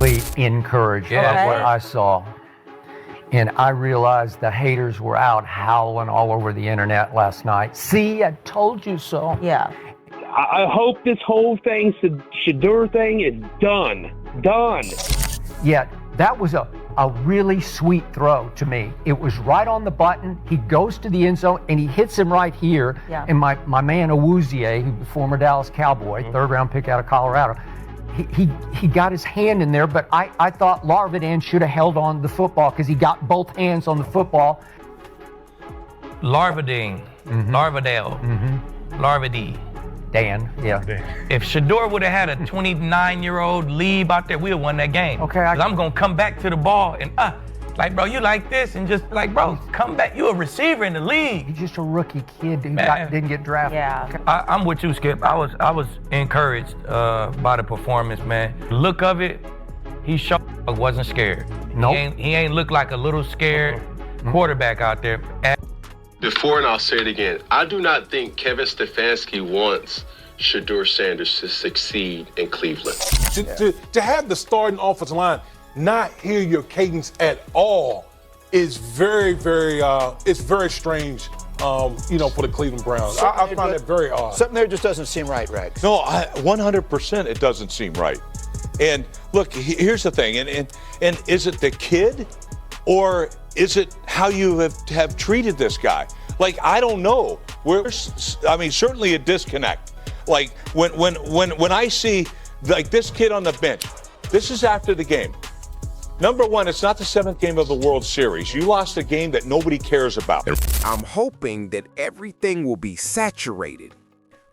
encouraged by what I saw. And I realized the haters were out howling all over the internet last night. See, I told you so. Yeah. I hope this whole thing, Shedeur thing, is done. Done. Yeah, that was a really sweet throw to me. It was right on the button. He goes to the end zone and he hits him right here. Yeah. And my man Awuzie, who former Dallas Cowboy, third round pick out of Colorado, he got his hand in there, but I thought Larvadain should have held on the football because he got both hands on the football. Larvadain, Larvadale, Larvadee. Dan, yeah. If Shedeur would have had a 29-year-old leave out there, we'd have won that game. Okay, I'm going to come back to the ball and, like, bro, you like this? And just, like, bro, come back. You a receiver in the league. He's just a rookie kid who didn't get drafted. Yeah. Okay. I'm with you, Skip. I was encouraged by the performance, man. Look of it, he showed wasn't scared. Nope. He ain't look like a little scared quarterback out there. Before, and I'll say it again, I do not think Kevin Stefanski wants Shedeur Sanders to succeed in Cleveland. To have the starting offensive line not hear your cadence at all is very, very, it's very strange, for the Cleveland Browns. I find that very odd. Something there just doesn't seem right, Rex. No, 100% it doesn't seem right. And look, here's the thing, and is it the kid, or is it how you have treated this guy? Like, I don't know. Certainly a disconnect. Like, when I see, like, this kid on the bench, this is after the game. Number one, it's not the 7th game of the World Series. You lost a game that nobody cares about. I'm hoping that everything will be saturated.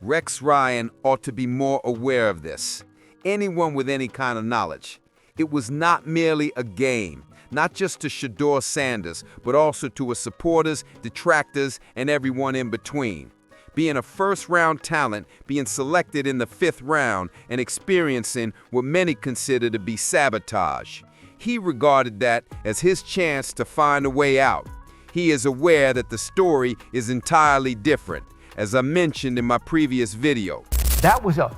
Rex Ryan ought to be more aware of this. Anyone with any kind of knowledge. It was not merely a game, not just to Shedeur Sanders, but also to his supporters, detractors, and everyone in between. Being a first-round talent, being selected in the 5th round, and experiencing what many consider to be sabotage. He regarded that as his chance to find a way out. He is aware that the story is entirely different, as I mentioned in my previous video. That was a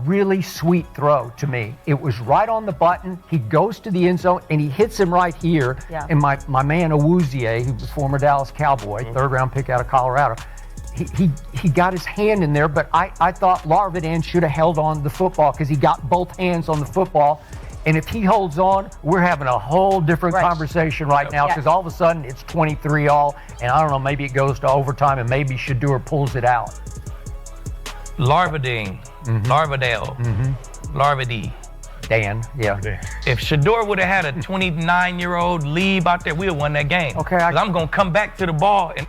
really sweet throw to me. It was right on the button. He goes to the end zone and he hits him right here. Yeah. And my man Awuzie, who was former Dallas Cowboy, third round pick out of Colorado, he got his hand in there, but I thought Larvadain should have held on the football because he got both hands on the football. And if he holds on, we're having a whole different conversation right now because all of a sudden it's 23-all, and I don't know, maybe it goes to overtime and maybe Shedeur pulls it out. Larvadain, Larvadale, Larvadee. Dan, yeah. If Shedeur would have had a 29-year-old leave out there, we'd have won that game. Okay. I'm going to come back to the ball and,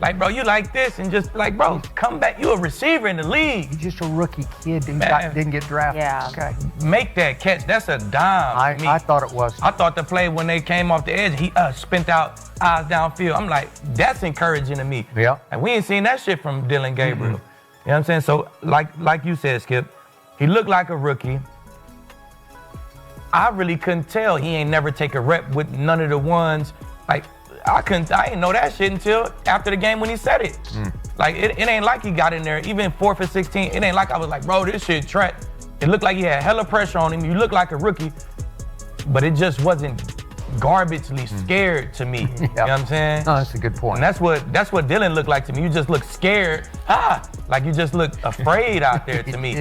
like, bro, you like this? And just, like, bro, come back. You a receiver in the league. He's just a rookie kid who didn't get drafted. Yeah. Okay. Make that catch. That's a dime. I thought it was. I thought the play when they came off the edge, he spent out eyes downfield. I'm like, that's encouraging to me. Yeah. And we ain't seen that shit from Dylan Gabriel. You know what I'm saying? So, like you said, Skip, he looked like a rookie. I really couldn't tell he ain't never take a rep with none of the ones. Like, I didn't know that shit until after the game when he said it. Like, it ain't like he got in there, even 4th and 16, it ain't like I was like, bro, this shit track. It looked like he had hella pressure on him. You look like a rookie, but it just wasn't garbagely scared to me. You know what I'm saying? No, that's a good point. And that's what Dylan looked like to me. You just look scared. Like you just look afraid out there to me.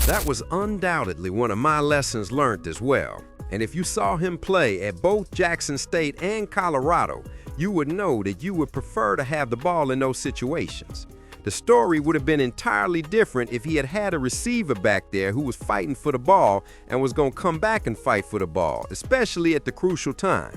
That was undoubtedly one of my lessons learned as well. And if you saw him play at both Jackson State and Colorado, you would know that you would prefer to have the ball in those situations. The story would have been entirely different if he had had a receiver back there who was fighting for the ball and was going to come back and fight for the ball, especially at the crucial time.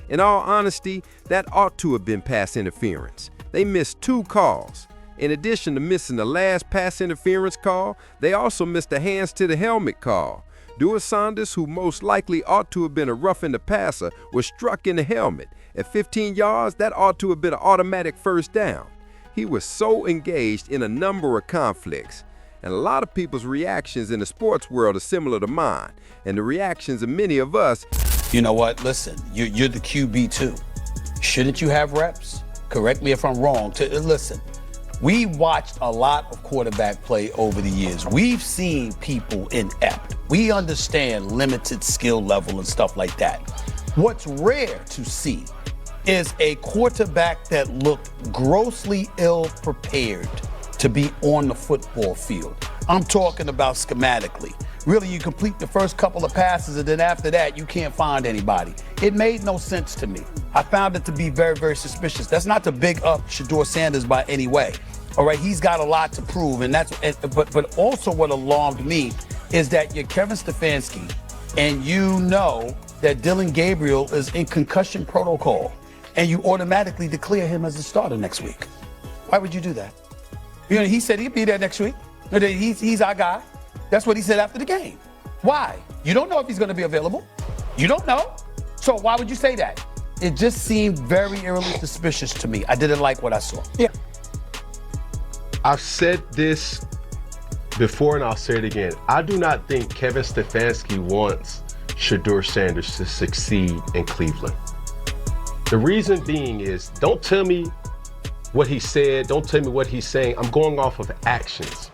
In all honesty, that ought to have been pass interference. They missed 2 calls. In addition to missing the last pass interference call, they also missed the hands to the helmet call. Dewar Saunders, who most likely ought to have been a roughing the passer, was struck in the helmet. At 15 yards, that ought to have been an automatic first down. He was so engaged in a number of conflicts. And a lot of people's reactions in the sports world are similar to mine, and the reactions of many of us. You know what? Listen, you're the QB too. Shouldn't you have reps? Correct me if I'm wrong. Listen, we watched a lot of quarterback play over the years. We've seen people inept. We understand limited skill level and stuff like that. What's rare to see is a quarterback that looked grossly ill prepared to be on the football field. I'm talking about schematically. Really, you complete the first couple of passes, and then after that, you can't find anybody. It made no sense to me. I found it to be very, very suspicious. That's not to big up Shedeur Sanders by any way. All right, he's got a lot to prove, but also what alarmed me is that you're Kevin Stefanski, and you know that Dillon Gabriel is in concussion protocol, and you automatically declare him as a starter next week. Why would you do that? You know, he said he'd be there next week. He's our guy. That's what he said after the game. Why? You don't know if he's going to be available. You don't know. So why would you say that? It just seemed very eerily suspicious to me. I didn't like what I saw. Yeah. I've said this before and I'll say it again. I do not think Kevin Stefanski wants Shedeur Sanders to succeed in Cleveland. The reason being is, don't tell me what he said, don't tell me what he's saying. I'm going off of actions.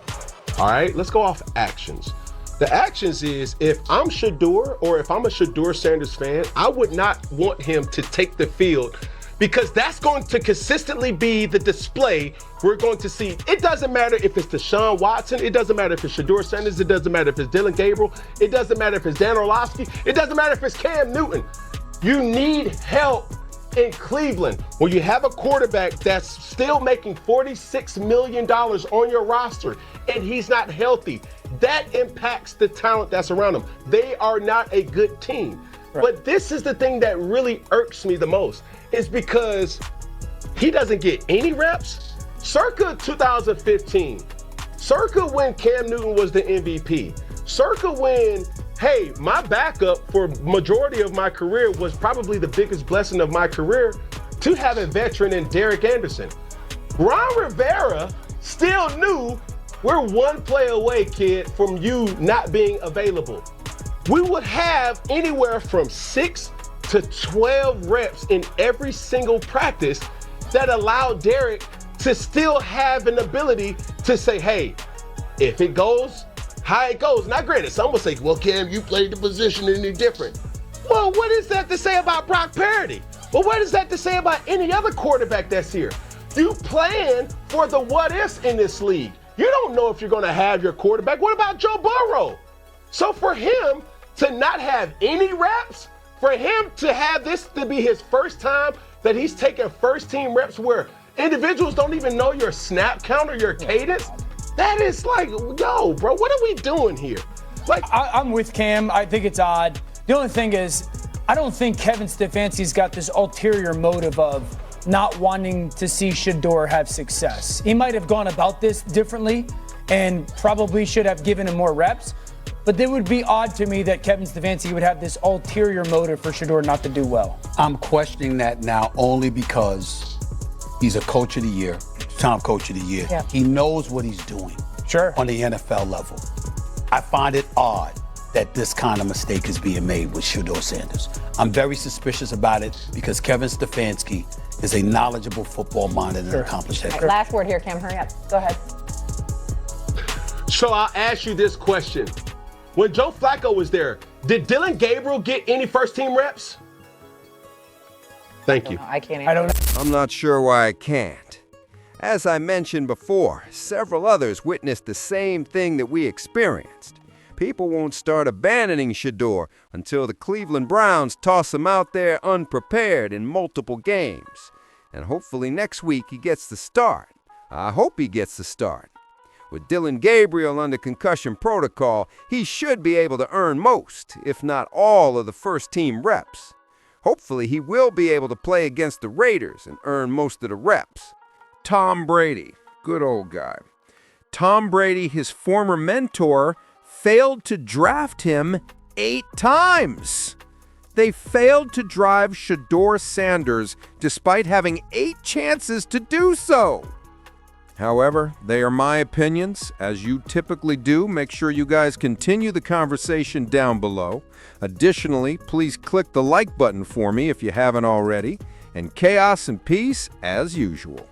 All right, let's go off actions. The actions is, if I'm Shedeur or if I'm a Shedeur Sanders fan, I would not want him to take the field, because that's going to consistently be the display we're going to see. It doesn't matter if it's Deshaun Watson. It doesn't matter if it's Shedeur Sanders. It doesn't matter if it's Dillon Gabriel. It doesn't matter if it's Dan Orlovsky. It doesn't matter if it's Cam Newton. You need help in Cleveland when you have a quarterback that's still making $46 million on your roster and he's not healthy. That impacts the talent that's around him. They are not a good team. Right. But this is the thing that really irks me the most, is because he doesn't get any reps. Circa 2015, circa when Cam Newton was the MVP, circa when, hey, my backup for majority of my career was probably the biggest blessing of my career, to have a veteran in Derek Anderson. Ron Rivera still knew, we're one play away, kid, from you not being available. We would have anywhere from 6 to 12 reps in every single practice that allowed Derek to still have an ability to say, hey, if it goes, how it goes. Now, granted, some will say, well, Cam, you played the position any different. Well, what is that to say about Brock Purdy? Well, what is that to say about any other quarterback that's here? You plan for the what ifs in this league. You don't know if you're going to have your quarterback. What about Joe Burrow? So for him to not have any reps, for him to have this to be his first time that he's taking first team reps where individuals don't even know your snap count or your cadence, that is like, yo, bro, what are we doing here? Like, I'm with Cam. I think it's odd. The only thing is, I don't think Kevin Stefanski's got this ulterior motive of not wanting to see Shedeur have success. He might have gone about this differently and probably should have given him more reps, but it would be odd to me that Kevin Stefanski would have this ulterior motive for Shedeur not to do well. I'm questioning that now only because he's a coach of the year, Tom Coach of the Year. Yeah. He knows what he's doing on the NFL level. I find it odd that this kind of mistake is being made with Shedeur Sanders. I'm very suspicious about it because Kevin Stefanski is a knowledgeable football mind and an accomplished head coach. Right, last word here, Cam, hurry up. Go ahead. So I'll ask you this question. When Joe Flacco was there, did Dillon Gabriel get any first team reps? Thank you. I can't answer. I don't know. I'm not sure why I can't. As I mentioned before, several others witnessed the same thing that we experienced. People won't start abandoning Shedeur until the Cleveland Browns toss him out there unprepared in multiple games. And hopefully next week he gets the start. I hope he gets the start. With Dillon Gabriel under concussion protocol, he should be able to earn most, if not all, of the first-team reps. Hopefully he will be able to play against the Raiders and earn most of the reps. Tom Brady, good old guy. Tom Brady, his former mentor, failed to draft him 8 times. They failed to drive Shedeur Sanders despite having 8 chances to do so. However, they are my opinions. As you typically do, make sure you guys continue the conversation down below. Additionally, please click the like button for me if you haven't already. And chaos and peace as usual.